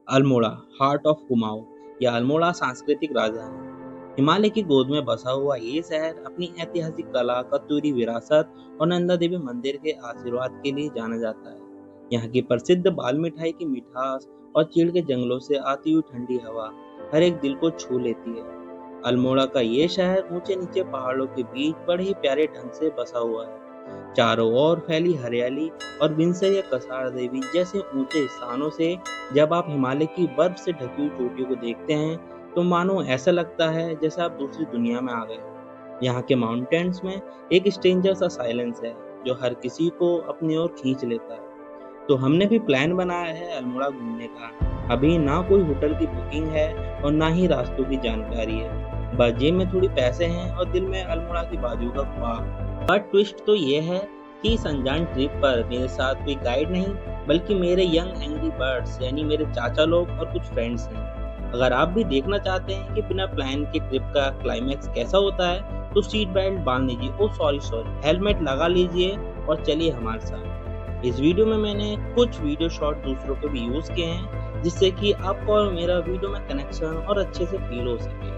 Almora, heart of Kumaon या अल्मोड़ा सांस्कृतिक राजधानी। हिमालय की गोद में बसा हुआ ये शहर अपनी ऐतिहासिक कला, कत्यूरी विरासत और नंदा देवी मंदिर के आशीर्वाद के लिए जाना जाता है। यहाँ की प्रसिद्ध बाल मिठाई की मिठास और चीड़ के जंगलों से आती हुई ठंडी हवा हर एक दिल को छू लेती है। अल्मोड़ा का ये शहर ऊंचे नीचे पहाड़ों के बीच बड़े ही प्यारे ढंग से बसा हुआ है। चारों ओर फैली हरियाली और विंध्य या कसार देवी जैसे ऊंचे स्थानों से जब आप हिमालय की बर्फ से ढकी हुई चोटियों को देखते हैं तो मानो ऐसा लगता है जैसे आप दूसरी दुनिया में आ गए हो। यहाँ के माउंटेन्स में एक स्ट्रेंजर सा साइलेंस है जो हर किसी को अपनी ओर खींच लेता है। तो हमने भी प्लान बनाया है अल्मोड़ा घूमने का। अभी ना कोई होटल की बुकिंग है और ना ही रास्तों की जानकारी है, बस जेब में थोड़ी पैसे हैं और दिल में अल्मोड़ा की बाजू का ख्वाब। पर ट्विस्ट तो ये है कि इस अनजान ट्रिप पर मेरे साथ कोई गाइड नहीं बल्कि मेरे यंग एंग्री बर्ड्स यानी मेरे चाचा लोग और कुछ फ्रेंड्स हैं। अगर आप भी देखना चाहते हैं कि बिना प्लान के ट्रिप का क्लाइमैक्स कैसा होता है तो सीट बेल्ट बांध लीजिए, सॉरी हेलमेट लगा लीजिए और चलिए हमारे साथ। इस वीडियो में मैंने कुछ वीडियो शॉट दूसरों को भी यूज किए हैं जिससे कि आपको और मेरा वीडियो में कनेक्शन और अच्छे से फील हो सके।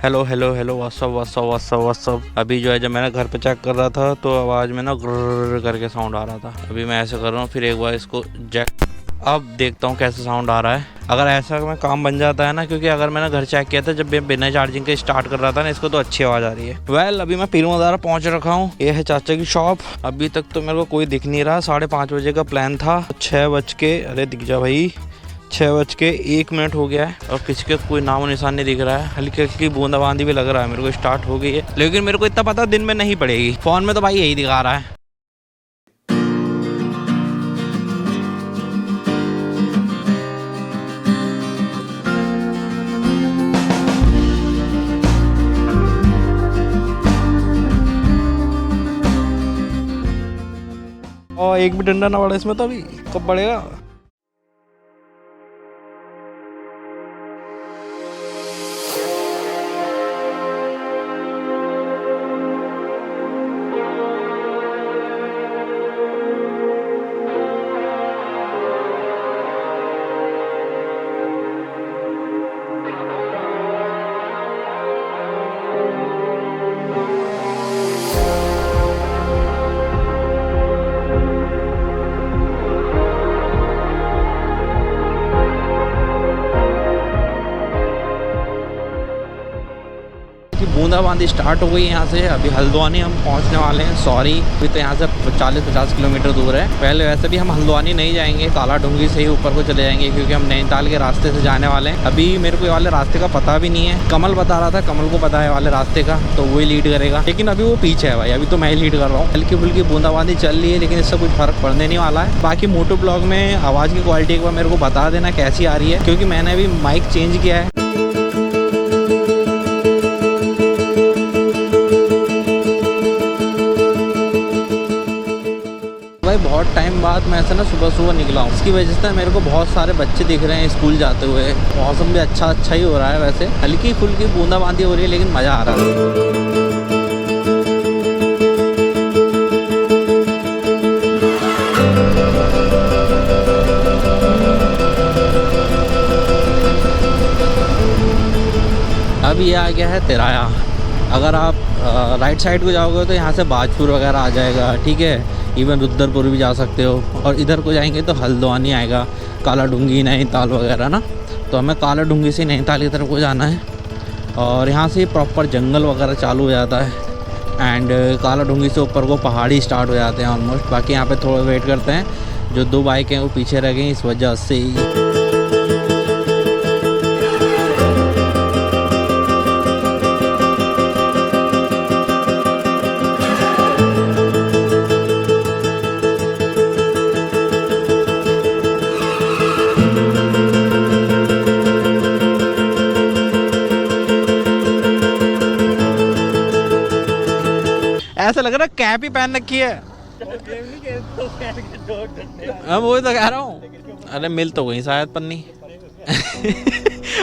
Hello hello hello what's up. अभी जो है जब मैंने घर पे चेक कर रहा था तो आवाज़ में ना ग्रर करके साउंड आ रहा था। अभी मैं ऐसे कर रहा हूँ, फिर एक बार इसको जैक, अब देखता हूँ कैसे साउंड आ रहा है। अगर ऐसा में काम बन जाता है ना, क्योंकि अगर मैंने घर चेक किया था जब मैं बिना चार्जिंग के स्टार्ट कर रहा था ना इसको, तो अच्छी आवाज़ आ रही है। अभी मैं पीर मदारा पहुँच रखा हूँ। ये है चाचा की शॉप। अभी तक तो मेरे को कोई दिख नहीं रहा। 5:30 बजे का प्लान था। 6 बज के, अरे दिख जा भाई, 6:01 हो गया है और किसी के कोई नामो निशान नहीं दिख रहा है। हल्की हल्की बूंदाबांदी भी लग रहा है मेरे को स्टार्ट हो गई है, लेकिन मेरे को इतना पता दिन में नहीं पड़ेगी। फोन में तो भाई यही दिखा रहा है। और एक भी डंडा ना पड़ा इसमें, तो अभी कब पड़ेगा। बूंदाबांदी स्टार्ट हो गई यहाँ से। अभी हल्द्वानी हम पहुँचने वाले हैं। सॉरी, अभी तो यहाँ से 40-50 किलोमीटर दूर है। पहले वैसे भी हम हल्द्वानी नहीं जाएंगे, काला डूंगी से ही ऊपर को चले जाएंगे क्योंकि हम नैनीताल के रास्ते से जाने वाले हैं। अभी मेरे को ये वाले रास्ते का पता भी नहीं है। कमल बता रहा था, कमल को पता है वाले रास्ते का, तो वही लीड करेगा। लेकिन अभी वो पीछे है भाई, अभी तो मैं ही लीड कर रहा हूँ। हल्की फुल्की बूंदाबांदी चल रही है लेकिन इससे कुछ फर्क पड़ने नहीं वाला है। बाकी मोटो ब्लॉग में आवाज़ की क्वालिटी एक बार मेरे को बता देना कैसी आ रही है, क्योंकि मैंने अभी माइक चेंज किया है। भाई बहुत टाइम बाद मैं ऐसे ना सुबह निकला हूँ, इसकी वजह से मेरे को बहुत सारे बच्चे दिख रहे हैं स्कूल जाते हुए। मौसम भी अच्छा ही हो रहा है। वैसे हल्की फुल्की बूंदाबांदी हो रही है लेकिन मज़ा आ रहा है। अब ये आ गया है तिराया। अगर आप राइट साइड को जाओगे तो यहाँ से बाजपुर वगैरह आ जाएगा, ठीक है। इवन रुद्रपुर भी जा सकते हो, और इधर को जाएंगे तो हल्द्वानी आएगा, काला डूंगी, नैनीताल वगैरह ना। तो हमें काला डूंगी से नैनीताल की तरफ को जाना है और यहाँ से प्रॉपर जंगल वगैरह चालू हो जाता है। एंड काला डूंगी से ऊपर को पहाड़ी स्टार्ट हो जाते हैं ऑलमोस्ट। बाकी यहाँ पे थोड़ा वेट करते हैं, जो 2 बाइक हैं वो पीछे रह गई इस वजह से। ऐसा लग रहा है कैप ही पहन रखी है। मैं वही तो कह रहा हूँ। अरे मिल तो गई शायद पन्नी।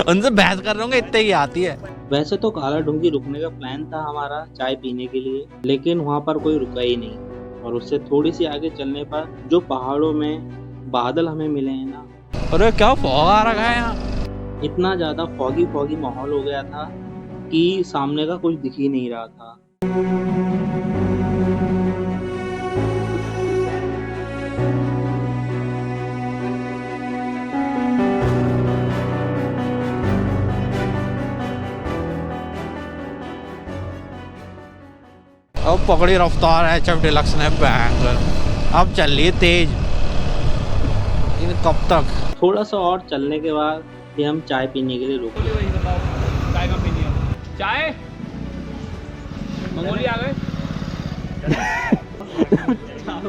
उनसे बहस कर रहा हूँ, इतने ही आती है। वैसे तो काला ढूंगी रुकने का प्लान था हमारा चाय पीने के लिए, लेकिन वहाँ पर कोई रुका ही नहीं। और उससे थोड़ी सी आगे चलने पर जो पहाड़ों में बादल हमें मिले हैं ना, अरे क्या फॉग आ रखा है यहाँ। इतना ज्यादा फॉगी फॉगी माहौल हो गया था कि सामने का कुछ दिख ही नहीं रहा था। अब पकड़ी रफ्तार HF डिलक्स ने बैंगर। अब चल रही है तेज। इन कब तक? थोड़ा सा और चलने के बाद फिर हम चाय पीने के लिए रुके। चाय कब पीनी है? चाय मंगोली आ गए।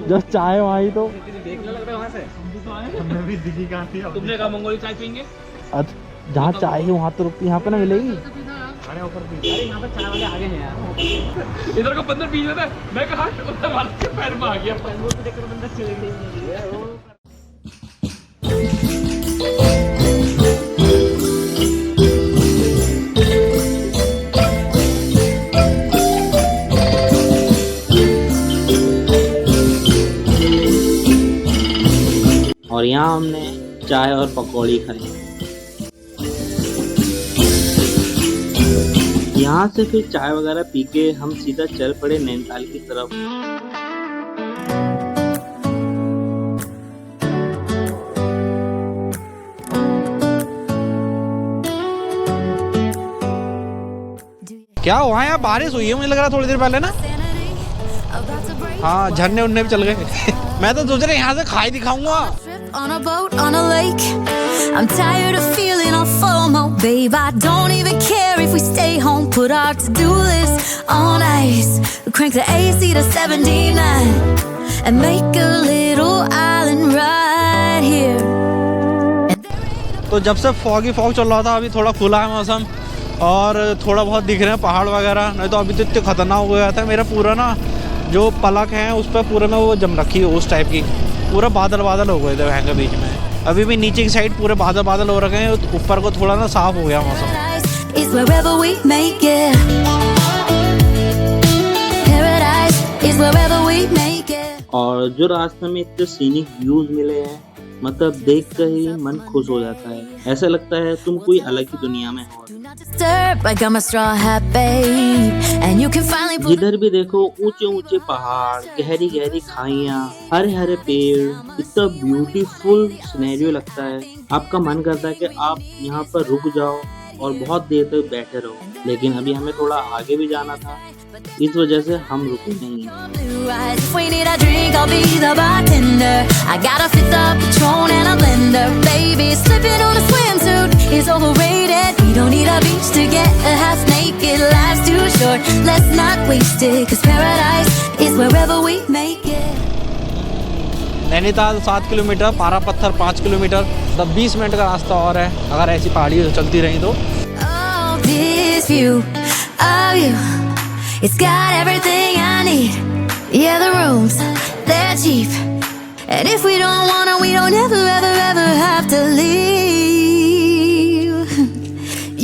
जब चाय आई तो देखने लग रहा है वहाँ से। तुमने कहा मंगोली चाय पीएंगे? जहाँ चाय है वहाँ तो रुकती, यहाँ पे ना मिलेगी। अरे यहाँ पे चाय वाले आगे हैं यार। इधर को बंदर पी लेता है, मैं कहा उधर वाले के पैर में आ गया। वो तो देखकर बंदर चले गए। और यहाँ हमने चाय और पकौड़ी खाई। यहाँ से फिर चाय वगैरह पी के हम सीधा चल पड़े नैनीताल की तरफ। क्या हुआ यहाँ बारिश हुई है मुझे लग रहा थोड़ी देर पहले ना। हाँ झरने उड़ने भी चल गए। मैं तो सोच रहा यहाँ से खाई दिखाऊंगा। On a boat on a lake, I'm tired of feeling all FOMO, babe. I don't even care if we stay home. Put our to-do list on ice. We crank the AC to 79 and make a little island right here. तो जब से foggy fog चल रहा था, अभी थोड़ा खुला है मौसम और थोड़ा बहुत दिख रहे हैं पहाड़ वगैरह। नहीं तो अभी तो इतने खतरनाक हो गया था मेरा पूरा ना जो पलक है उस पर पूरे में वो जम रखी है उस टाइप की। पूरा बादल बादल हो गए थे वहाँ के बीच में। अभी भी नीचे की साइड पूरे बादल बादल हो रखे हैं, ऊपर को थोड़ा ना साफ हो गया मौसम। Is wherever we make it. Paradise is wherever we make it. और जो रास्ते में इतने सीनिक व्यूज मिले हैं, मतलब देख कर ही मन खुश हो जाता है। ऐसा लगता है तुम कोई अलग ही दुनिया में हो। Do not disturb, I got my straw hat, babe. And you can finally put जिधर भी देखो ऊंचे ऊंचे पहाड़, गहरी गहरी खाइयाँ, हरे हरे पेड़, इतना ब्यूटीफुल सिनेरियो लगता है। आपका मन करता है कि आप यहाँ पर रुक जाओ और बहुत देर तक बैठे रहो। लेकिन अभी हमें थोड़ा आगे भी जाना था, इस वजह से हम रुके नहीं। blue eyes. If we need a drink, I'll be the bartender. I got a fifth of Patron and a blender, baby. Slipping on a swimsuit is overrated. We don't need a beach to get a half naked. Life's too short, let's not waste it. 'Cause paradise is wherever we make it. Nainital 7 kilometre, पारा पत्थर 5 kilometre, तब 20 minute का रास्ता और है अगर ऐसी पहाड़ी चलती रही तो। Oh, this view of you, it's got everything I need. Yeah, the rooms, they're cheap. And if we don't wanna, we don't ever, ever, ever have to leave.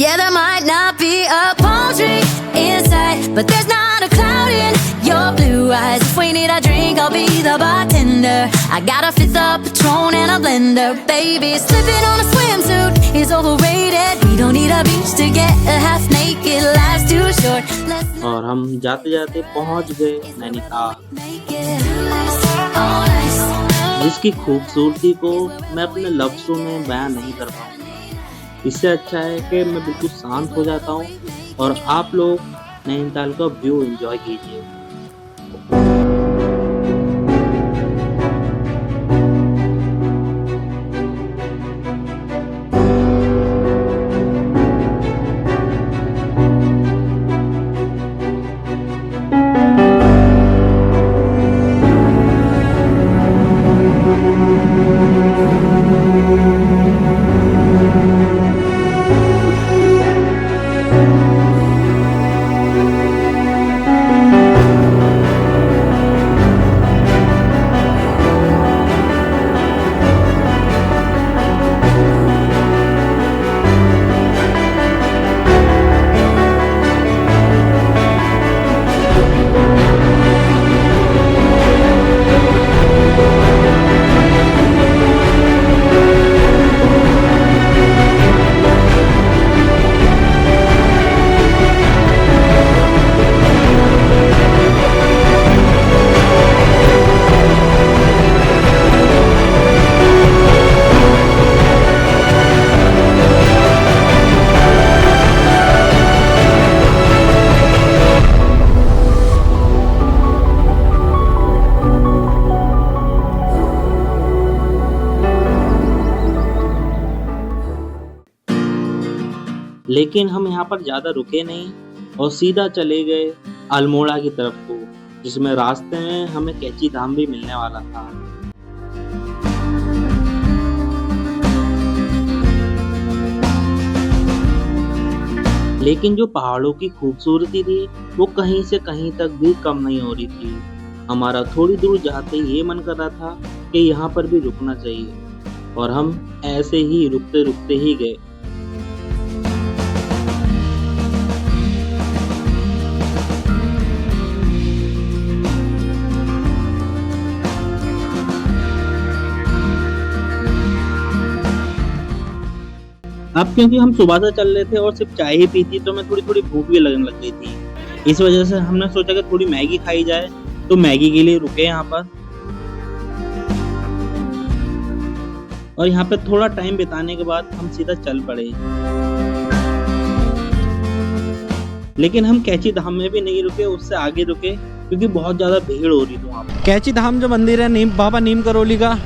Yeah, there might not be a palm tree inside, but there's not a cloud in your blue eyes. If we need a drink, I'll be the bartender. I got a fifth of Patron and a blender, baby. Slipping on a swimsuit is overrated. We don't need a beach to get a half naked. Life's too short. Let's not और हम जाते जाते पहुंच गए Nainital, make it all nice. जिसकी खूबसूरती को मैं अपने लफ्ज़ों में बयान नहीं कर पाऊंगा। इससे अच्छा है कि मैं बिल्कुल शांत हो जाता हूँ और आप लोग नैनीताल का व्यू एंजॉय कीजिए। लेकिन हम यहाँ पर ज्यादा रुके नहीं और सीधा चले गए अल्मोड़ा की तरफ को, जिसमें रास्ते में हमें कैची धाम भी मिलने वाला था। लेकिन जो पहाड़ों की खूबसूरती थी वो कहीं से कहीं तक भी कम नहीं हो रही थी। हमारा थोड़ी दूर जाते ये मन कर रहा था कि यहाँ पर भी रुकना चाहिए, और हम ऐसे ही रुकते रुकते ही गए। अब क्योंकि हम सुबह से चल रहे थे और सिर्फ चाय ही पी थी, तो मैं थोड़ी थोड़ी भूख भी लगने लग गई थी। इस वजह से हमने सोचा कि थोड़ी मैगी खाई जाए, तो मैगी के लिए रुके यहाँ पर। और यहाँ पे थोड़ा टाइम बिताने के बाद हम सीधा चल पड़े। लेकिन हम कैची धाम में भी नहीं रुके, उससे आगे रुके, क्योंकि बहुत ज्यादा भीड़ हो रही थी वहाँ पर। कैची धाम जो मंदिर है नीम बाबा नीम करोली का,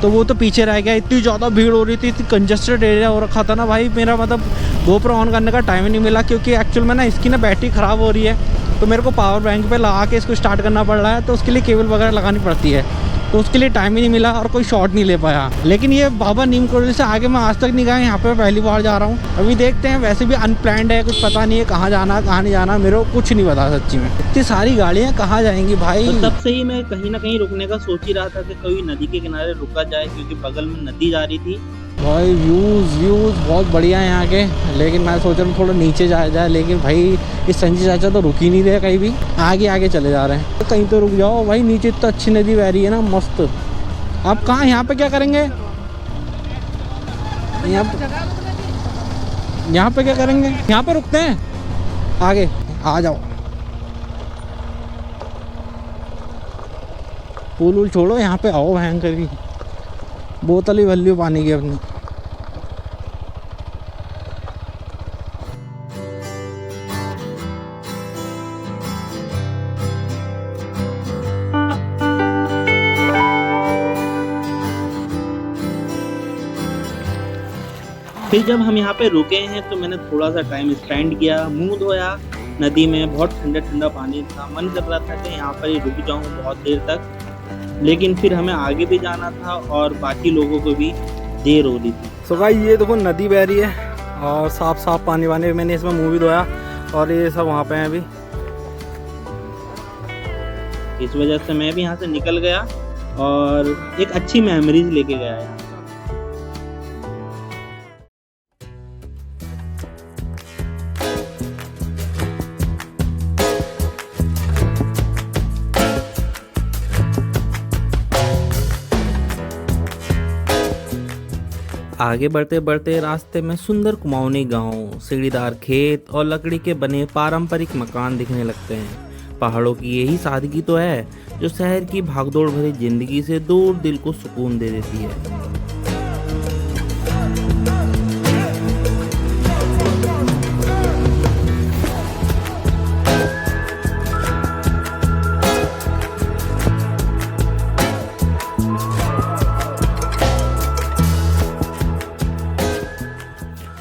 तो वो तो पीछे रह गया। इतनी ज़्यादा भीड़ हो रही थी, इतनी कंजेस्टेड एरिया हो रखा था ना भाई, मेरा मतलब GoPro ऑन करने का टाइम ही नहीं मिला, क्योंकि एक्चुअल में ना इसकी ना बैटरी ख़राब हो रही है, तो मेरे को पावर बैंक पे लगा के इसको स्टार्ट करना पड़ रहा है, तो उसके लिए केबल वगैरह लगानी पड़ती है, तो उसके लिए टाइम ही नहीं मिला और कोई शॉट नहीं ले पाया। लेकिन ये बाबा नीम करोली से आगे मैं आज तक नहीं गया, यहाँ पे पहली बार जा रहा हूँ। अभी देखते हैं, वैसे भी अनप्लैंड है, कुछ पता नहीं है कहाँ जाना कहाँ नहीं जाना, मेरे को कुछ नहीं पता सच्ची में। इतनी सारी गाड़ियाँ कहाँ जाएंगी भाई। तो तब से ही मैं कहीं ना कहीं रुकने का सोच ही रहा था कि कभी नदी के किनारे रुका जाए, क्योंकि बगल में नदी जा रही थी। भाई व्यूज़ बहुत बढ़िया है यहाँ के, लेकिन मैं सोच रहा हूँ थोड़ा नीचे जाया जाए, लेकिन भाई इस संजय चाचा तो रुक ही नहीं रहे, कहीं भी आगे आगे चले जा रहे हैं। तो कहीं तो रुक जाओ भाई, नीचे इतना अच्छी नदी बह रही है ना, मस्त। आप कहाँ यहाँ पे क्या करेंगे? यहाँ पे क्या करेंगे? यहाँ पे रुकते हैं, आगे आ जाओ। पुल उल छोड़ो, यहाँ पे आओ भयंकर की बोतल ही भल्ली पानी की अपनी। फिर जब हम यहाँ पे रुके हैं तो मैंने थोड़ा सा टाइम स्पेंड किया, मुंह धोया नदी में। बहुत ठंडा ठंडा पानी था, मन कर रहा था कि यहाँ पर ही रुक जाऊँ बहुत देर तक, लेकिन फिर हमें आगे भी जाना था और बाकी लोगों को भी देर हो रही थी। सो भाई ये देखो नदी बह रही है और साफ साफ पानी वानी, मैंने इसमें मुंह भी धोया और ये सब वहाँ पे हैं अभी। इस वजह से मैं भी यहाँ से निकल गया और एक अच्छी मेमोरीज लेके गया यहाँ। आगे बढ़ते बढ़ते रास्ते में सुंदर कुमाऊनी गांव, सीढ़ीदार खेत और लकड़ी के बने पारंपरिक मकान दिखने लगते हैं। पहाड़ों की यही सादगी तो है जो शहर की भागदौड़ भरी जिंदगी से दूर दिल को सुकून दे देती है।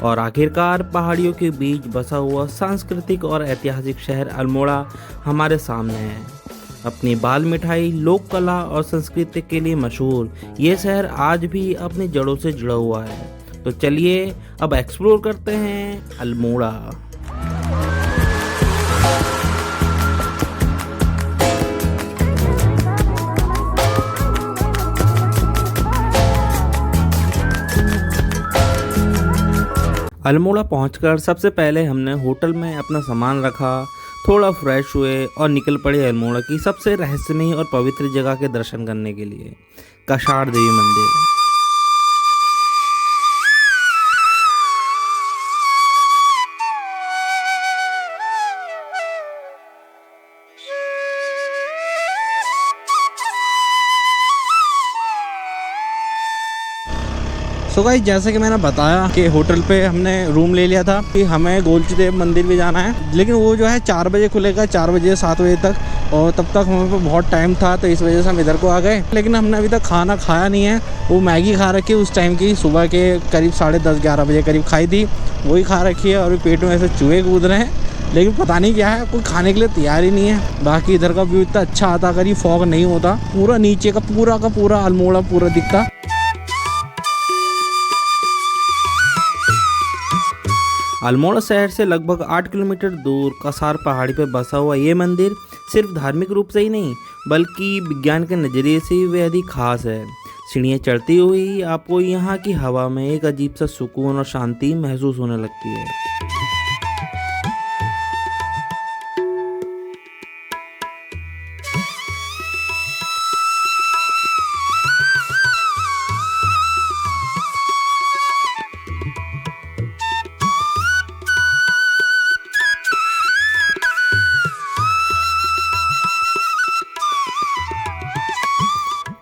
और आखिरकार पहाड़ियों के बीच बसा हुआ सांस्कृतिक और ऐतिहासिक शहर अल्मोड़ा हमारे सामने है। अपनी बाल मिठाई, लोक कला और संस्कृति के लिए मशहूर ये शहर आज भी अपनी जड़ों से जुड़ा हुआ है। तो चलिए अब एक्सप्लोर करते हैं अल्मोड़ा। अल्मोड़ा पहुंचकर सबसे पहले हमने होटल में अपना सामान रखा, थोड़ा फ्रेश हुए और निकल पड़े अल्मोड़ा की सबसे रहस्यमयी और पवित्र जगह के दर्शन करने के लिए, कषाण देवी मंदिर। सो गाइस जैसे कि मैंने बताया कि होटल पे हमने रूम ले लिया था कि हमें गोलचुदेव मंदिर भी जाना है, लेकिन वो जो है 4 बजे खुलेगा, 4 बजे 7 बजे तक, और तब तक हमें पे बहुत टाइम था तो इस वजह से हम इधर को आ गए। लेकिन हमने अभी तक खाना खाया नहीं है, वो मैगी खा रखी है उस टाइम की, सुबह के करीब 10:30-11 बजे करीब खाई थी, वही खा रखी है और पेट में ऐसे चूहे कूद रहे हैं, लेकिन पता नहीं क्या है, कोई खाने के लिए तैयार ही नहीं है। बाकी इधर का व्यू इतना अच्छा आता अगर ये फॉग नहीं होता, पूरा नीचे का पूरा अल्मोड़ा पूरा दिखता। अल्मोड़ा शहर से लगभग 8 किलोमीटर दूर कसार पहाड़ी पर बसा हुआ ये मंदिर सिर्फ धार्मिक रूप से ही नहीं बल्कि विज्ञान के नज़रिए से भी अधिक खास है। सीढ़ियाँ चढ़ती हुई आपको यहाँ की हवा में एक अजीब सा सुकून और शांति महसूस होने लगती है।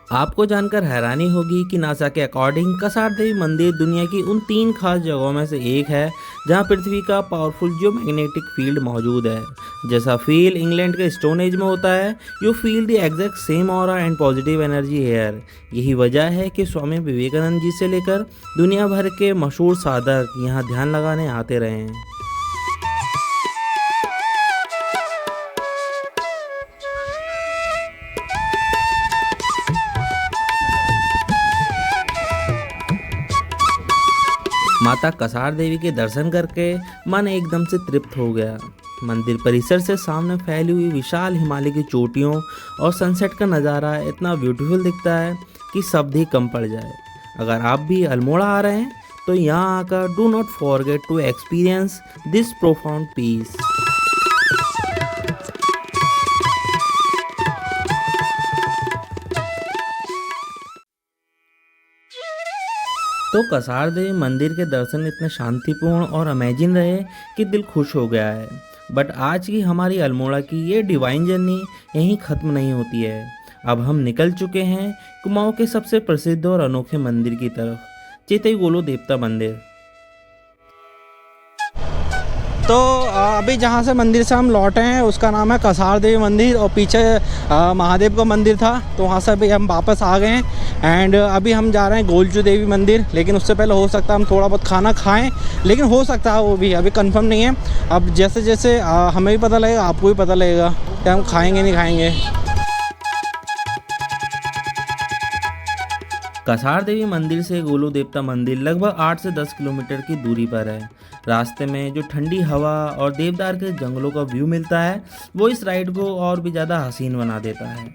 आपको जानकर हैरानी होगी कि नासा के अकॉर्डिंग कसार देवी मंदिर दुनिया की उन 3 खास जगहों में से एक है जहां पृथ्वी का पावरफुल जियोमैग्नेटिक फील्ड मौजूद है। जैसा फील इंग्लैंड के स्टोन एज में होता है, you feel the exact same aura and positive energy here. यही वजह है कि स्वामी विवेकानंद जी से लेकर दुनिया भर के मशहूर साधक यहाँ ध्यान लगाने आते रहे हैं। माता कसार देवी के दर्शन करके मन एकदम से तृप्त हो गया। मंदिर परिसर से सामने फैली हुई विशाल हिमालय की चोटियों और सनसेट का नज़ारा इतना ब्यूटीफुल दिखता है कि शब्द ही कम पड़ जाए। अगर आप भी अल्मोड़ा आ रहे हैं तो यहाँ आकर do not forget to experience this profound peace. तो कसार देवी मंदिर के दर्शन इतने शांतिपूर्ण और अमेजिंग रहे कि दिल खुश हो गया है। बट आज की हमारी अल्मोड़ा की ये डिवाइन जर्नी यहीं ख़त्म नहीं होती है। अब हम निकल चुके हैं कुमाऊं के सबसे प्रसिद्ध और अनोखे मंदिर की तरफ, चेतई गोलो देवता मंदिर। तो अभी जहाँ से मंदिर से हम लौटे हैं उसका नाम है कसार देवी मंदिर, और पीछे महादेव का मंदिर था, तो वहाँ से अभी हम वापस आ गए हैं। एंड अभी हम जा रहे हैं गोलचू देवी मंदिर, लेकिन उससे पहले हो सकता है हम थोड़ा बहुत खाना खाएं, लेकिन हो सकता है वो भी अभी कंफर्म नहीं है। अब जैसे जैसे हमें भी पता लगेगा, आपको भी पता लगेगा कि हम खाएँगे नहीं खाएँगे। कसार देवी मंदिर से गोलू देवता मंदिर लगभग 8 से 10 किलोमीटर की दूरी पर है। रास्ते में जो ठंडी हवा और देवदार के जंगलों का व्यू मिलता है वो इस राइड को और भी ज़्यादा हसीन बना देता है।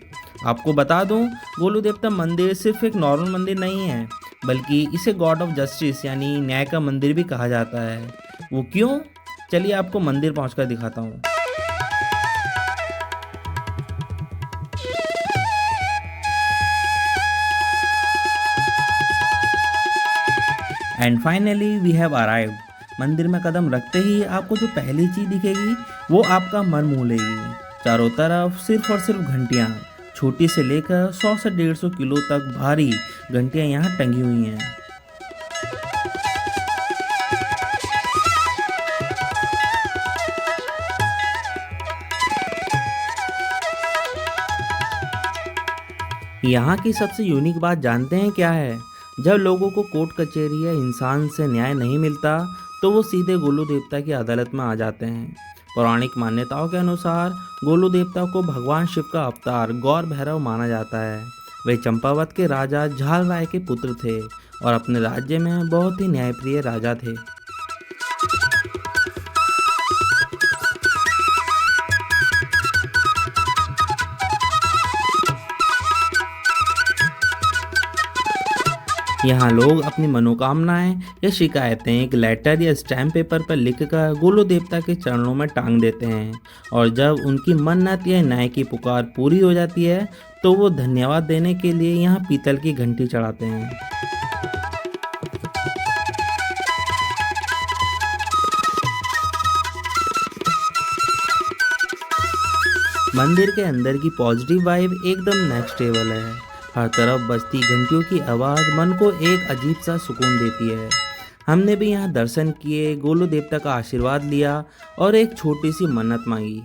आपको बता दूं, गोलू देवता मंदिर सिर्फ एक नॉर्मल मंदिर नहीं है, बल्कि इसे गॉड ऑफ जस्टिस यानी न्याय का मंदिर भी कहा जाता है। वो क्यों? चलिए आपको मंदिर पहुँचकर दिखाता हूँ। And finally we have arrived. मंदिर में कदम रखते ही आपको जो पहली चीज़ दिखेगी वो आपका मन मोह लेगी। चारों तरफ सिर्फ और सिर्फ घंटियाँ, छोटी से लेकर 100 से 150 किलो तक भारी घंटियाँ यहाँ टंगी हुई हैं। यहाँ की सबसे यूनिक बात जानते हैं क्या है? जब लोगों को कोर्ट कचहरी या इंसान से न्याय नहीं मिलता तो वो सीधे गोलू देवता की अदालत में आ जाते हैं। पौराणिक मान्यताओं के अनुसार गोलू देवता को भगवान शिव का अवतार गौर भैरव माना जाता है। वे चंपावत के राजा झाल राय के पुत्र थे और अपने राज्य में बहुत ही न्यायप्रिय राजा थे। यहाँ लोग अपनी मनोकामनाएं या शिकायतें एक लेटर या स्टैम्प पेपर पर लिखकर गोलू देवता के चरणों में टांग देते हैं, और जब उनकी मन्नत या न्याय की पुकार पूरी हो जाती है तो वो धन्यवाद देने के लिए यहाँ पीतल की घंटी चढ़ाते हैं। मंदिर के अंदर की पॉजिटिव वाइब एकदम नेक्स्ट लेवल है। हर तरफ बजती घंटियों की आवाज़ मन को एक अजीब सा सुकून देती है। हमने भी यहाँ दर्शन किए, गोलू देवता का आशीर्वाद लिया और एक छोटी सी मन्नत मांगी।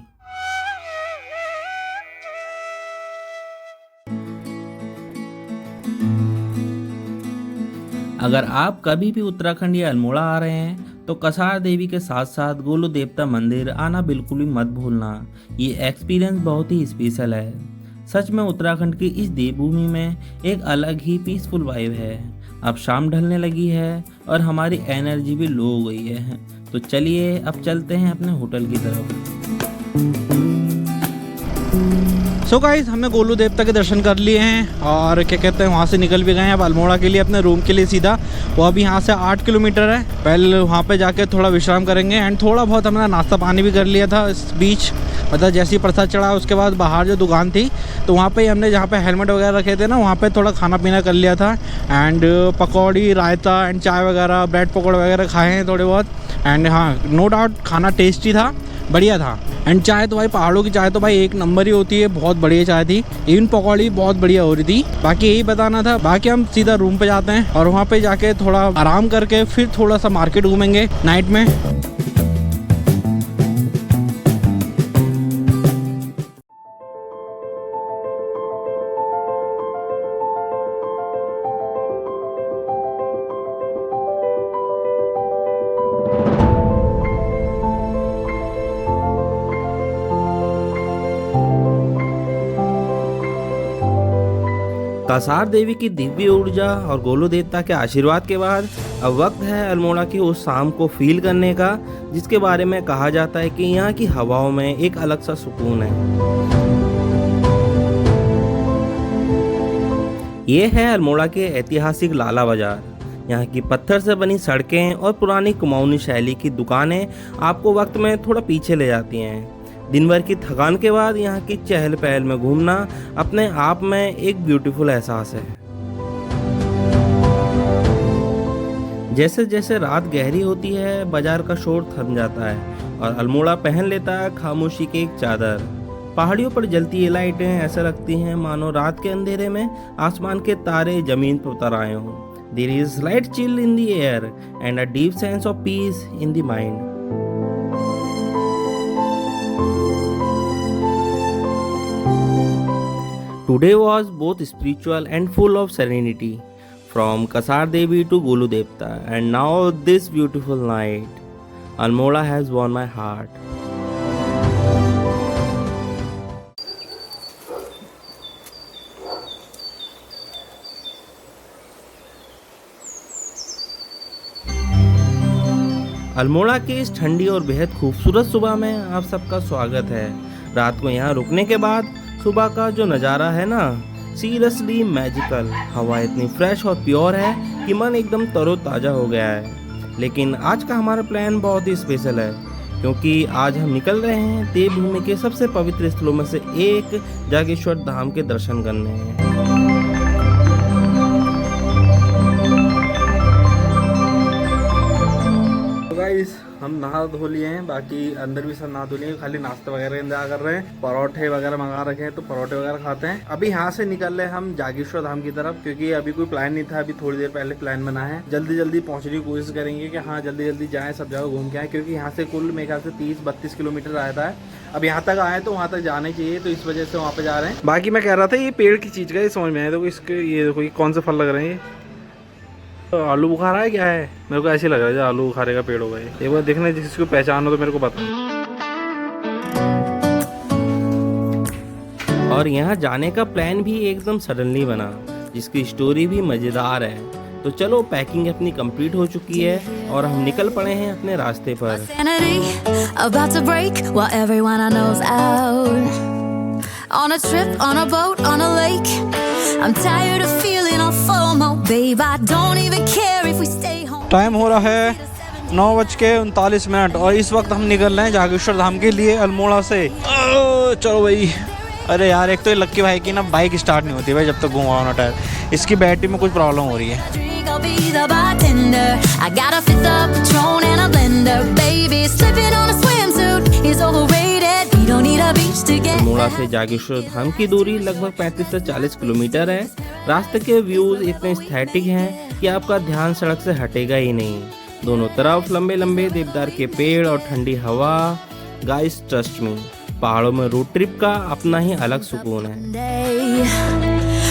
अगर आप कभी भी उत्तराखंड या अल्मोड़ा आ रहे हैं तो कसार देवी के साथ साथ गोलू देवता मंदिर आना बिल्कुल भी मत भूलना। ये एक्सपीरियंस बहुत ही स्पेशल है। सच में उत्तराखंड की इस देवभूमि में एक अलग ही पीसफुल वाइब है। अब शाम ढलने लगी है और हमारी एनर्जी भी लो हो गई है, तो चलिए अब चलते हैं अपने होटल की तरफ। सो गाइस, हमने गोलू देवता के दर्शन कर लिए हैं और क्या कहते हैं वहाँ से निकल भी गए हैं अब अल्मोड़ा के लिए, अपने रूम के लिए सीधा। वो अभी यहाँ से 8 किलोमीटर है। पहले वहाँ पे जाके थोड़ा विश्राम करेंगे एंड थोड़ा बहुत हमने नाश्ता पानी भी कर लिया था इस बीच। मतलब जैसे ही प्रसाद चढ़ा उसके बाद बाहर जो दुकान थी तो वहाँ पे हमने जहाँ पे हेलमेट वगैरह रखे थे ना, वहाँ पे थोड़ा खाना पीना कर लिया था एंड पकौड़ी, रायता एंड चाय वगैरह, ब्रेड पकौड़े वगैरह खाए हैं थोड़े बहुत। एंड हाँ, नो डाउट खाना टेस्टी था, बढ़िया था। एंड चाय तो भाई पहाड़ों की चाय तो भाई एक नंबर ही होती है, बहुत बढ़िया चाय थी। इवन पकौड़ी बहुत बढ़िया हो रही थी। बाकी यही बताना था। बाकी हम सीधा रूम पे जाते हैं और वहाँ पे जाके थोड़ा आराम करके फिर थोड़ा सा मार्केट घूमेंगे नाइट में। कसार देवी की दिव्य ऊर्जा और गोलू देवता के आशीर्वाद के बाद अब वक्त है अल्मोड़ा की उस शाम को फील करने का, जिसके बारे में कहा जाता है कि यहाँ की हवाओं में एक अलग सा सुकून है। ये है अल्मोड़ा के ऐतिहासिक लाला बाजार। यहाँ की पत्थर से बनी सड़कें और पुरानी कुमाऊनी शैली की दुकानें आपको वक्त में थोड़ा पीछे ले जाती हैं। दिन भर की थकान के बाद यहाँ की चहल पहल में घूमना अपने आप में एक ब्यूटीफुल एहसास है। जैसे जैसे रात गहरी होती है बाजार का शोर थम जाता है और अल्मोड़ा पहन लेता है खामोशी की एक चादर। पहाड़ियों पर जलती ये लाइटें ऐसा लगती हैं मानो रात के अंधेरे में आसमान के तारे जमीन पर उतर आए हों। There is light chill in the air and a deep sense of peace in the mind. Today was both spiritual and full of serenity, from Kasar Devi to Golu Devta, and now this beautiful night. Almora has won my heart. Almora की इस ठंडी और बेहद खूबसूरत सुबह में आप सबका स्वागत है। रात को यहाँ रुकने के बाद सुबह का जो नज़ारा है ना, सीरियसली मैजिकल। हवा इतनी फ्रेश और प्योर है कि मन एकदम तरोताज़ा हो गया है। लेकिन आज का हमारा प्लान बहुत ही स्पेशल है, क्योंकि आज हम निकल रहे हैं देवभूमि के सबसे पवित्र स्थलों में से एक जागेश्वर धाम के दर्शन करने। हम नहा धो लिए हैं, बाकी अंदर भी सब नहा धो लिए हैं, खाली नाश्ता वगैरह इंतजार कर रहे हैं। परोठे वगैरह मंगा रखे हैं तो परोठे वगैरह खाते हैं। अभी यहाँ से निकल रहे हैं हम जागेश्वर धाम की तरफ, क्योंकि अभी कोई प्लान नहीं था, अभी थोड़ी देर पहले प्लान बना है। जल्दी जल्दी पहुँचने की कोशिश करेंगे कि हाँ जल्दी जल्दी जाएँ, सब जगह घूम के आए, क्योंकि यहाँ से कुल मेरे ख्याल से 30-32 किलोमीटर आया था। अब यहाँ तक आए तो वहाँ तक जाना चाहिए, तो इस वजह से वहाँ पे जा रहे हैं। बाकी मैं कह रहा था ये पेड़ की चीज़ का ये समझ में आया, तो इसके ये देखो ये कौन से फल लग रहे हैं। तो आलू बुखारा है क्या है, मेरे को ऐसे लग रहा है आलू बुखारे का पेड़ होगा ये। एक बार देखना, जिसको पहचान हो तो मेरे को बता। और यहाँ जाने का प्लान भी एकदम सडनली बना, जिसकी स्टोरी भी मज़ेदार है। तो चलो पैकिंग अपनी कंप्लीट हो चुकी है और हम निकल पड़े हैं अपने रास्ते पर। On a trip, on a boat, on a lake. I'm tired of feeling all FOMO, babe. I don't even care if we stay home. Time हो रहा है 9:39 और इस वक्त हम निकल रहे हैं जागेश्वर धाम के लिए अल्मोड़ा से। चलो भाई। अरे यार, एक तो ये लक्की भाई की ना बाइक स्टार्ट नहीं होती भाई जब तक घुमाओ ना टायर। इसकी बैटरी में कुछ प्रॉब्लम हो रही है। अल्मोड़ा अल्मोड़ा से जागेश्वर धाम की दूरी लगभग 35 से 40 किलोमीटर है। रास्ते के व्यूज इतने एस्थेटिक हैं कि आपका ध्यान सड़क से हटेगा ही नहीं। दोनों तरफ लंबे लंबे देवदार के पेड़ और ठंडी हवा। गाइस ट्रस्ट मी, पहाड़ों में रोड ट्रिप का अपना ही अलग सुकून है।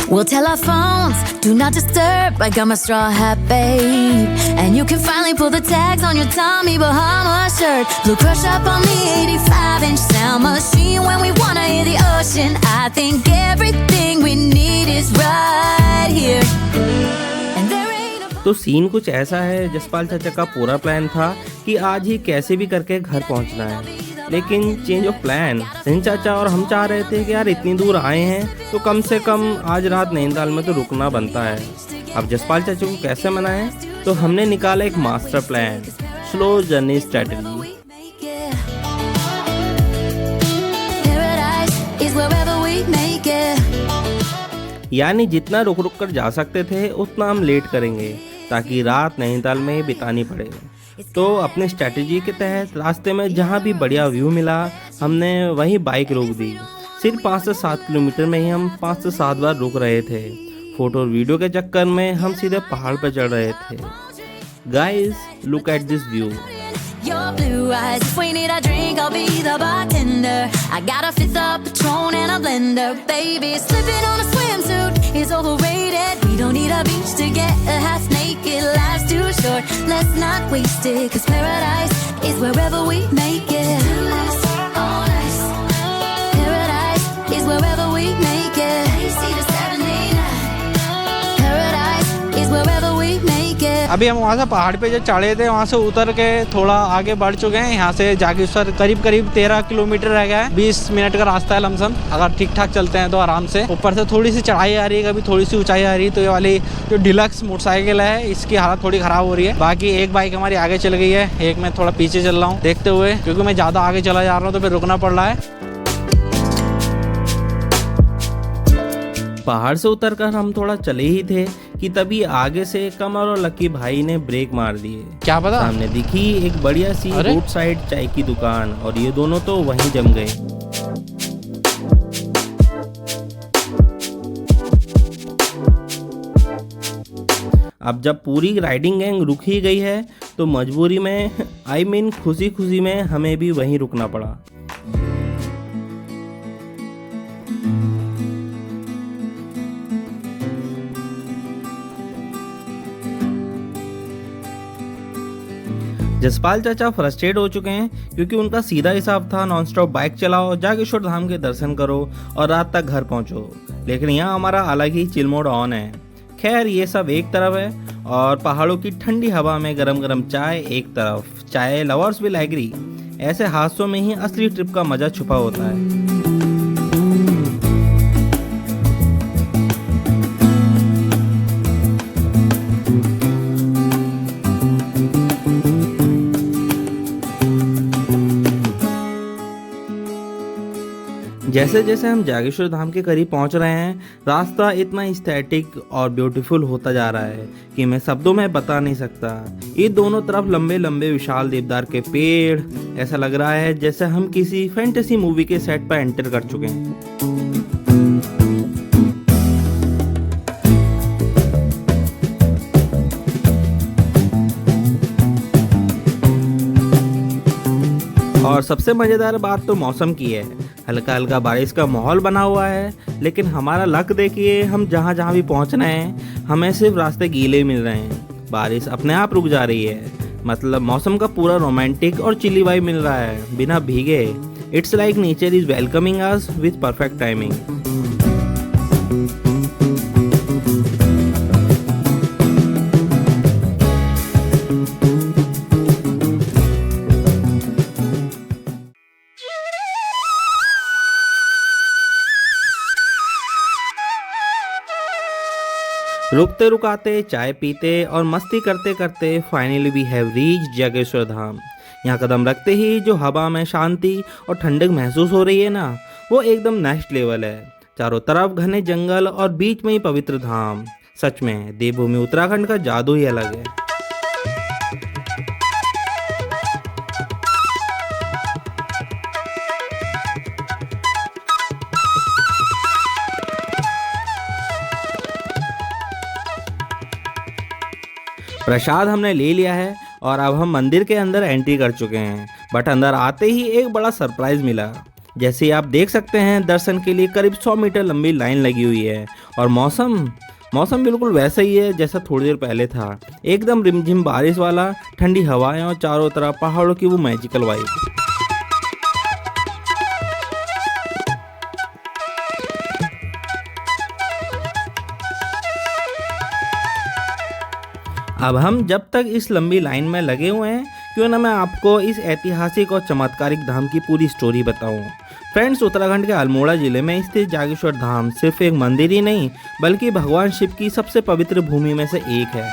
We'll tell our phones, do not disturb. I got my straw hat, babe. And you can finally pull the tags on your Tommy Bahama shirt. Blue crush up on the 85-inch sound machine when we wanna hear the ocean. I think everything we need is right here. And there ain't a... तो scene कुछ ऐसा है, जसपाल चाचा का पूरा plan था कि आज ही कैसे भी करके घर पहुंचना है, लेकिन चेंज ऑफ प्लान। सिंह चाचा और हम चाह रहे थे कि यार इतनी दूर आए हैं तो कम से कम आज रात नैनीताल में तो रुकना बनता है। अब जसपाल चाचा को कैसे मनाएं, तो हमने निकाला एक master plan, slow journey strategy. यानी जितना रुक रुक कर जा सकते थे उतना हम लेट करेंगे ताकि रात नैनीताल में बितानी पड़े। तो अपने स्ट्रैटेजी के तहत रास्ते में जहाँ भी बढ़िया व्यू मिला हमने वहीं बाइक रोक दी। सिर्फ 5 से 7 किलोमीटर में ही हम 5 से 7 बार रुक रहे थे। फोटो और वीडियो के चक्कर में हम सीधे पहाड़ पर चढ़ रहे थे। Guys look at this view. Your blue eyes, if we need a drink, I'll be the bartender. I got a fifth of Patron and a blender. Baby, slipping on a swimsuit is overrated. We don't need a beach to get a half naked. Life's too short, let's not waste it. 'Cause paradise is wherever we make it. Paradise is wherever we make it. Paradise is wherever we make it. अभी हम वहाँ से पहाड़ पे जो चढ़े थे वहाँ से उतर के थोड़ा आगे बढ़ चुके हैं। यहाँ से जागेश्वर करीब 13 किलोमीटर रह गया है। 20 मिनट का रास्ता है लमसम, अगर ठीक ठाक चलते हैं तो आराम से। ऊपर से थोड़ी सी चढ़ाई आ रही है, कभी थोड़ी सी ऊंचाई आ रही है। तो ये वाली जो डिलक्स मोटरसाइकिल है इसकी हालत थोड़ी ख़राब हो रही है। बाकी एक बाइक हमारी आगे चल गई है, एक मैं थोड़ा पीछे चल रहा हूँ देखते हुए, क्योंकि मैं ज़्यादा आगे चला जा रहा हूँ तो फिर रुकना पड़ रहा है। पहाड़ से उतरकर हम थोड़ा चले ही थे कि तभी आगे से कमर और लकी भाई ने ब्रेक मार दिए। क्या पता, सामने दिखी एक बढ़िया सी रोड साइड चाय की दुकान और ये दोनों तो वहीं जम गए। अब जब पूरी राइडिंग गैंग रुक ही गई है तो मजबूरी में खुशी खुशी में हमें भी वहीं रुकना पड़ा। जसपाल चाचा फ्रस्ट्रेट हो चुके हैं क्योंकि उनका सीधा हिसाब था नॉन स्टॉप बाइक चलाओ, जागेश्वर धाम के दर्शन करो और रात तक घर पहुंचो। लेकिन यहाँ हमारा अलग ही चिल मोड ऑन है। खैर ये सब एक तरफ है और पहाड़ों की ठंडी हवा में गरम गरम चाय एक तरफ। चाय लवर्स विल एग्री, ऐसे हादसों में ही असली ट्रिप का मजा छुपा होता है। जैसे जैसे हम जागेश्वर धाम के करीब पहुंच रहे हैं, रास्ता इतना एस्थेटिक और ब्यूटीफुल होता जा रहा है कि मैं शब्दों में बता नहीं सकता। ये दोनों तरफ लंबे लंबे विशाल देवदार के पेड़, ऐसा लग रहा है जैसे हम किसी फैंटेसी मूवी के सेट पर एंटर कर चुके हैं। और सबसे मज़ेदार बात तो मौसम की है। हल्का हल्का बारिश का माहौल बना हुआ है, लेकिन हमारा लक देखिए, हम जहाँ जहाँ भी पहुँच रहे हैं हमें सिर्फ रास्ते गीले मिल रहे हैं। बारिश अपने आप रुक जा रही है, मतलब मौसम का पूरा रोमांटिक और चिली वाइब मिल रहा है बिना भीगे। It's like nature is welcoming us with perfect timing. रुकते रुकाते चाय पीते और मस्ती करते करते finally we have reach Jageshwar Dham. यहाँ कदम रखते ही जो हवा में शांति और ठंडक महसूस हो रही है ना, वो एकदम नेक्स्ट लेवल है। चारों तरफ घने जंगल और बीच में ही पवित्र धाम। सच में देवभूमि उत्तराखंड का जादू ही अलग है। प्रसाद हमने ले लिया है और अब हम मंदिर के अंदर एंट्री कर चुके हैं, बट अंदर आते ही एक बड़ा सरप्राइज मिला। जैसे ही आप देख सकते हैं दर्शन के लिए करीब 100 मीटर लंबी लाइन लगी हुई है और मौसम बिल्कुल वैसा ही है जैसा थोड़ी देर पहले था, एकदम रिमझिम बारिश वाला, ठंडी हवाएं और चारों तरफ पहाड़ों की वो मैजिकल वाइब। अब हम जब तक इस लंबी लाइन में लगे हुए हैं, क्यों ना मैं आपको इस ऐतिहासिक और चमत्कारिक धाम की पूरी स्टोरी बताऊं। फ्रेंड्स, उत्तराखंड के अल्मोड़ा जिले में स्थित जागेश्वर धाम सिर्फ एक मंदिर ही नहीं बल्कि भगवान शिव की सबसे पवित्र भूमि में से एक है।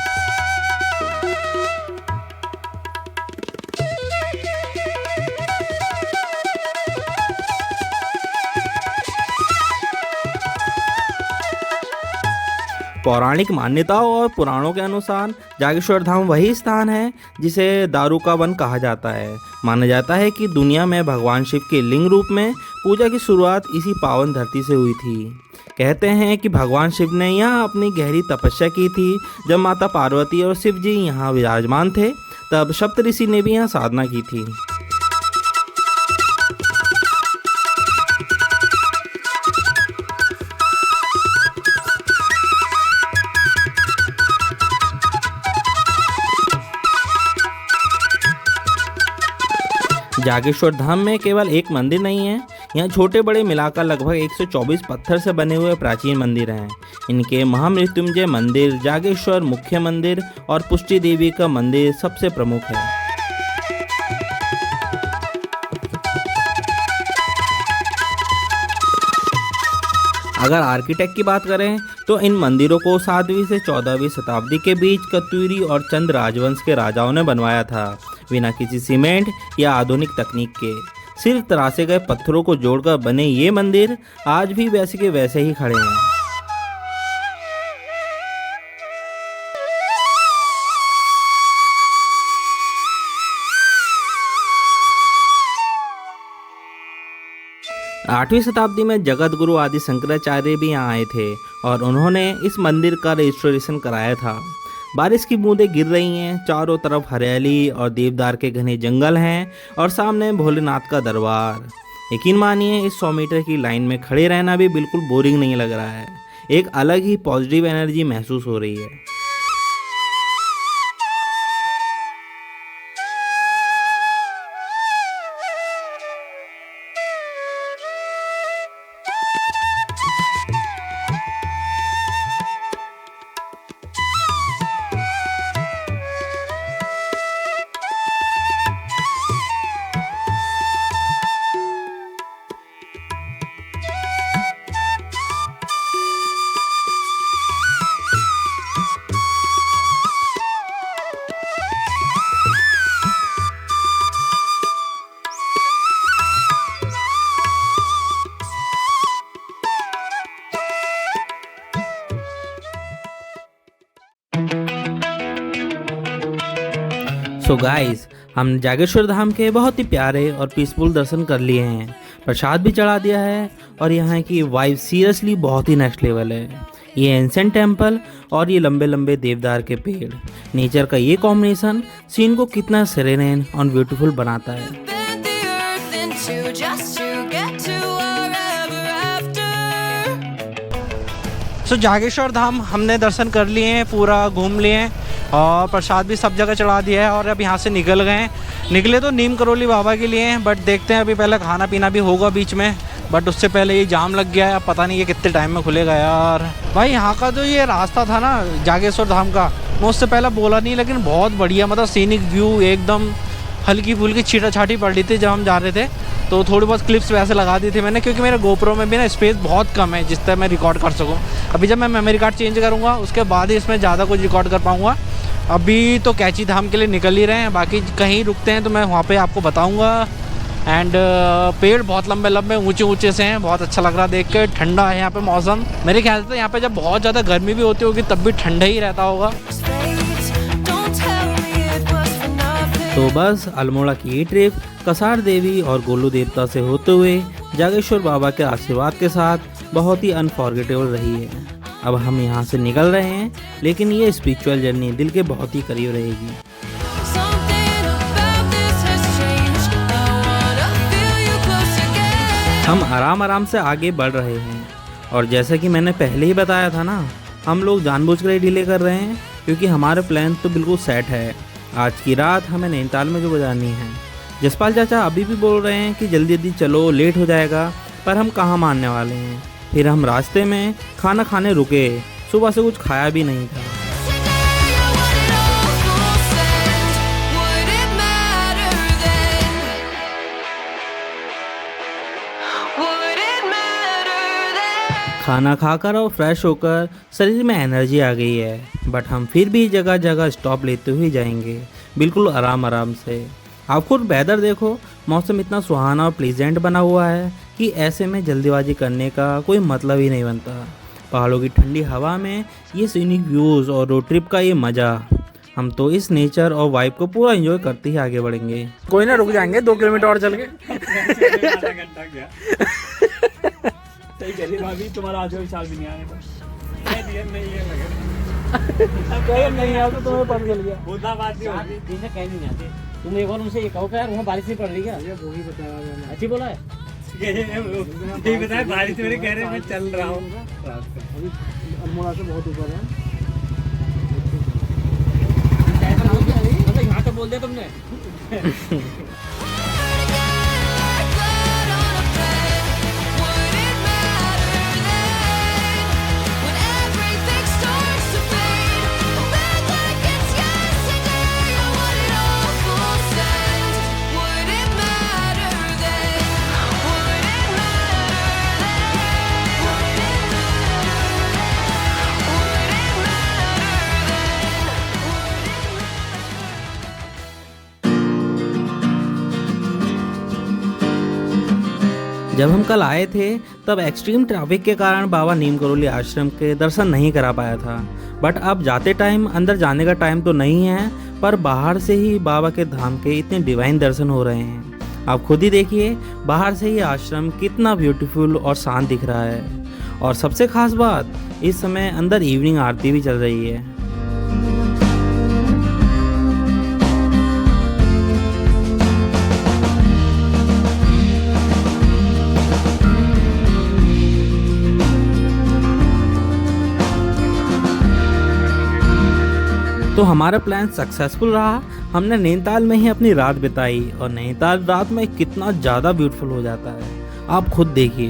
पौराणिक मान्यताओं और पुराणों के अनुसार जागेश्वर धाम वही स्थान है जिसे दारू का वन कहा जाता है। माना जाता है कि दुनिया में भगवान शिव के लिंग रूप में पूजा की शुरुआत इसी पावन धरती से हुई थी। कहते हैं कि भगवान शिव ने यहाँ अपनी गहरी तपस्या की थी। जब माता पार्वती और शिव जी यहाँ विराजमान थे तब सप्तऋषि ने भी यहाँ साधना की थी। जागेश्वर धाम में केवल एक मंदिर नहीं है, यहाँ छोटे बड़े मिलाकर लगभग 124 पत्थर से बने हुए प्राचीन मंदिर हैं। इनके महामृत्युंजय मंदिर, जागेश्वर मुख्य मंदिर और पुष्टि देवी का मंदिर सबसे प्रमुख है। अगर आर्किटेक्ट की बात करें तो इन मंदिरों को 7वीं से 14वीं शताब्दी के बीच कत्यूरी और चंद राजवंश के राजाओं ने बनवाया था, बिना किसी सीमेंट या आधुनिक तकनीक के। सिर्फ तराशे गए पत्थरों को जोड़कर बने ये मंदिर आज भी वैसे के वैसे ही खड़े हैं। आठवीं शताब्दी में जगत गुरु आदि शंकराचार्य भी यहाँ आए थे और उन्होंने इस मंदिर का रेस्टोरेशन कराया था। बारिश की बूंदें गिर रही हैं, चारों तरफ हरियाली और देवदार के घने जंगल हैं और सामने भोलेनाथ का दरबार। यकीन मानिए इस 100 मीटर की लाइन में खड़े रहना भी बिल्कुल बोरिंग नहीं लग रहा है। एक अलग ही पॉजिटिव एनर्जी महसूस हो रही है। सो गाइस, हम जागेश्वर धाम के बहुत ही प्यारे और पीसफुल दर्शन कर लिए हैं, प्रसाद भी चढ़ा दिया है और यहाँ की वाइब सीरियसली बहुत ही नेक्स्ट लेवल है। ये एंसेंट टेम्पल और ये लंबे लंबे देवदार के पेड़, नेचर का ये कॉम्बिनेशन सीन को कितना सेरेन और ब्यूटीफुल बनाता है। सो जागेश्वर धाम हमने दर्शन कर लिए हैं, पूरा घूम लिए हैं और प्रसाद भी सब जगह चढ़ा दिया है और अब यहाँ से निकले तो नीम करोली बाबा के लिए हैं, बट देखते हैं अभी पहले खाना पीना भी होगा बीच में, बट उससे पहले ये जाम लग गया है। अब पता नहीं ये कितने टाइम में खुलेगा यार। भाई यहाँ का जो ये रास्ता था ना जागेश्वर धाम का, मैं उससे पहले बोला नहीं, लेकिन बहुत बढ़िया, मतलब सीनिक व्यू एकदम। हल्की फुल्की छीटा छाटी पड़ रही थी जब हम जा रहे थे, तो थोड़ी बहुत क्लिप्स वैसे लगा दी थी मैंने, क्योंकि मेरे गोप्रो में भी ना स्पेस बहुत कम है जिस तरह मैं रिकॉर्ड कर सकूँ। अभी जब मैं मेमोरी कार्ड चेंज करूँगा उसके बाद ही इसमें ज़्यादा कुछ रिकॉर्ड कर पाऊँगा। अभी तो कैची धाम के लिए निकल ही रहे हैं, बाकी कहीं रुकते हैं तो मैं वहाँ पे आपको बताऊँगा। एंड पेड़ बहुत लंबे लंबे ऊंचे ऊंचे से हैं, बहुत अच्छा लग रहा है देख के। ठंडा है यहाँ पे मौसम, मेरे ख्याल से यहाँ पे जब बहुत ज़्यादा गर्मी भी होती होगी तब भी ठंडा ही रहता होगा। तो बस अल्मोड़ा की ये ट्रिप कसार देवी और गोलू देवता से होते हुए जागेश्वर बाबा के आशीर्वाद के साथ बहुत ही अनफॉरगेटेबल रही है। अब हम यहाँ से निकल रहे हैं, लेकिन ये स्पिरिचुअल जर्नी दिल के बहुत ही करीब रहेगी। Something about this has changed. I wanna feel you close again. हम आराम आराम से आगे बढ़ रहे हैं और जैसा कि मैंने पहले ही बताया था ना, हम लोग जानबूझकर ही डिले कर रहे हैं क्योंकि हमारे प्लान तो बिल्कुल सेट है। आज की रात हमें नैनीताल में जो गुजारनी है। जसपाल चाचा अभी भी बोल रहे हैं कि जल्दी जल्दी चलो, लेट हो जाएगा, पर हम कहाँ मानने वाले हैं। फिर हम रास्ते में खाना खाने रुके, सुबह से कुछ खाया भी नहीं था। Today I want it all full send. Would it matter then? Would it matter then? खाना खाकर और फ्रेश होकर शरीर में एनर्जी आ गई है, बट हम फिर भी जगह जगह स्टॉप लेते हुए जाएंगे, बिल्कुल आराम आराम से। आप खुद वेदर देखो, मौसम इतना सुहाना और प्लीजेंट बना हुआ है कि ऐसे में जल्दीबाजी करने का कोई मतलब ही नहीं बनता। पहाड़ों की ठंडी हवा में ये सीनिक व्यूज़ और रोड ट्रिप का ये मज़ा, हम तो इस नेचर और वाइब को पूरा एंजॉय करते ही आगे बढ़ेंगे। कोई ना, रुक जाएंगे 2 किलोमीटर और चल के। आधा घंटा गया। सही कह रही भाभी, तुम्हारा आज विशाल भी नहीं आने पर। नहीं है लगे नहीं आ तो तुम्हें पता चल गया। बूंदाबांदी होगी। इन्हें कह नहीं आते। तुम एक बार उनसे ये कहो कि यार वहाँ बारिश नहीं पड़ रही क्या? ये वो ही बताया मैंने। अच्छी बोला है। ये बताया बारिश मेरे कह रहे मैं चल रहा हूँ। अभी अल्मोड़ा से बहुत ऊपर है। मतलब यहाँ तो बोल दिया तुमने। Would it matter then? When everything starts to fade, back like it's yesterday. I want it all full send. Would it matter then? Would it matter then? Would it matter then? Would it जब हम कल आए थे तब extreme traffic के कारण बाबा नीम करोली आश्रम के दर्शन नहीं करा पाया था, बट अब जाते टाइम अंदर जाने का टाइम तो नहीं है, पर बाहर से ही बाबा के धाम के इतने डिवाइन दर्शन हो रहे हैं। आप खुद ही देखिए बाहर से ही आश्रम कितना ब्यूटीफुल और शांत दिख रहा है। और सबसे खास बात, इस समय अंदर इवनिंग आरती भी चल रही है। तो हमारा प्लान सक्सेसफुल रहा। हमने नैनीताल में ही अपनी रात बिताई और नैनीताल रात में कितना ज़्यादा ब्यूटीफुल हो जाता है, आप खुद देखिए।